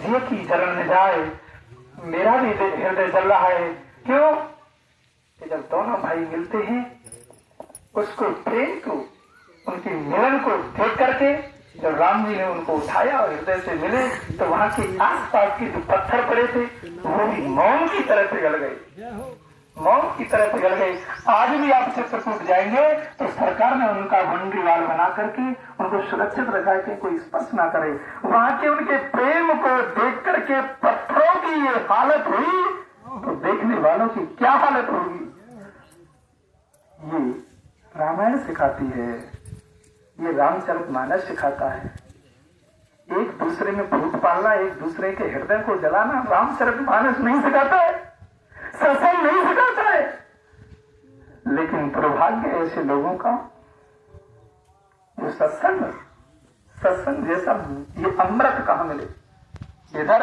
अयोध्या की जलन में जाए, मेरा भी हृदय जल रहा है। क्यों कि जब दोनों भाई मिलते हैं, उसको प्रेम को, उनके मिलन को देख करके जब राम जी ने उनको उठाया और हृदय से मिले, तो वहां के आसपास के जो पत्थर पड़े थे वो भी मौन की तरह पिघल गए, मौन की तरह पिघल गए। आज भी आप चित्रकूट जाएंगे तो सरकार ने उनका बाउंड्री वाल बना करके उनको सुरक्षित रखा है कि कोई स्पर्श ना करे। वहां के उनके प्रेम को देख करके पत्थरों की ये हालत हुई, तो देखने वालों की क्या हालत होगी। ये रामायण सिखाती है, ये रामचरितमानस सिखाता है। एक दूसरे में फूट पालना, एक दूसरे के हृदय को जलाना रामचरितमानस नहीं सिखाता है, सत्संग नहीं सिखाता है। लेकिन दुर्भाग्य ऐसे लोगों का जो सत्संग जैसा ये अमृत कहां मिले। इधर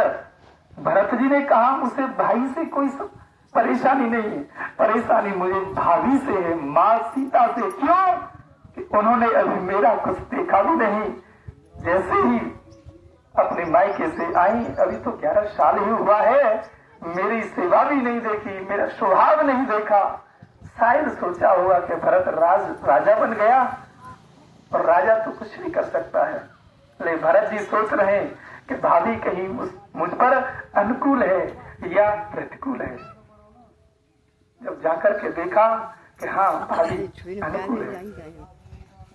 भरत जी ने कहा मुझसे भाई से कोई परेशानी नहीं है, परेशानी मुझे भाभी से है, मां सीता से। क्यों कि उन्होंने अभी मेरा कुछ देखा भी नहीं। जैसे ही अपने मायके से आई, अभी तो 11 साल ही हुआ है, मेरी सेवा भी नहीं देखी, मेरा स्वभाव नहीं देखा। शायद सोचा हुआ कि भरत राजा बन गया, और राजा तो कुछ भी कर सकता है। लेकिन भरत जी सोच रहे हैं कि भाभी कहीं मुझ पर अनुकूल है या प्रतिकूल है। जब जाकर के देखा कि हाँ भाभी अनुकूल है,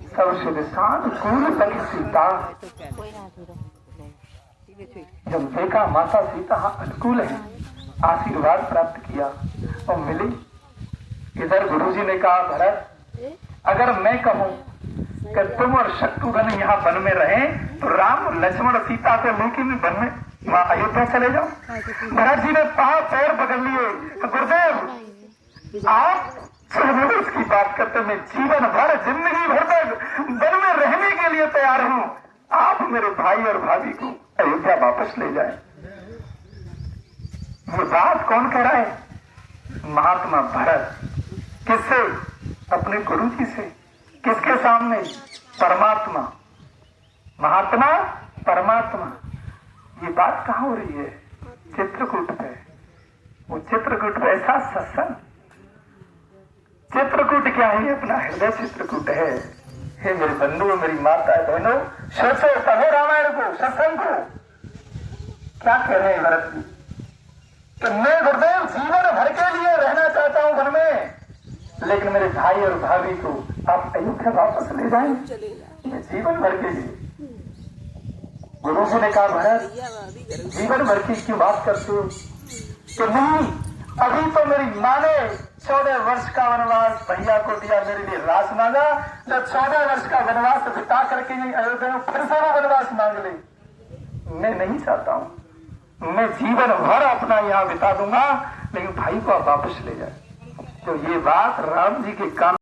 सबसे सानुकूल लगी सीता। जब देखा माता सीता हाँ अनुकूल है, आशीर्वाद प्राप्त किया और मिली। इधर गुरुजी ने कहा भरत, अगर मैं कहूं कि तुम और शत्रुघ्न यहाँ वन में रहे, तो राम लक्ष्मण सीता से लेके भी वन में वहां अयोध्या चले जाओ। भरत जी ने पैर पकड़ लिए, गुरुदेव आप उसकी बात करते, मैं जीवन भर जिंदगी भर तक वन में रहने के लिए तैयार हूँ। आप मेरे भाई और भाभी को अयोध्या वापस ले जाए। ये बात कौन कह रहा है? महात्मा भरत। किससे? अपने गुरु जी से। किसके सामने? परमात्मा। महात्मा परमात्मा। ये बात कहाँ हो रही है? चित्रकूट पे। वो चित्रकूट पे ऐसा सत्संग। चित्रकूट क्या है? अपना हृदय चित्रकूट है। हे मेरे बंधुओं, मेरी माता बहनों, सोचो पढ़ो रामायण को, सत्संग को। क्या कह रहे हैं भरत जी? कि मैं गुरुदेव जीवन भर के लिए रहना चाहता हूं घर में, लेकिन मेरे भाई और भाभी को आप अयोध्या वापस ले जाएं जीवन भर के लिए। गुरु जी ने कहा भरत, जीवन भर की क्यों बात करते हो? तो नहीं, अभी तो मेरी माँ ने 14 वर्ष का वनवास भैया को दिया, मेरे लिए राज मांगा। जब 14 वर्ष का वनवास बिता करके नहीं अयोध्या में फिर से वो वनवास मांग ले। मैं नहीं चाहता हूं, मैं जीवन भर अपना यहाँ बिता दूंगा, लेकिन भाई को आप वापस ले जाए। तो ये बात राम जी के कान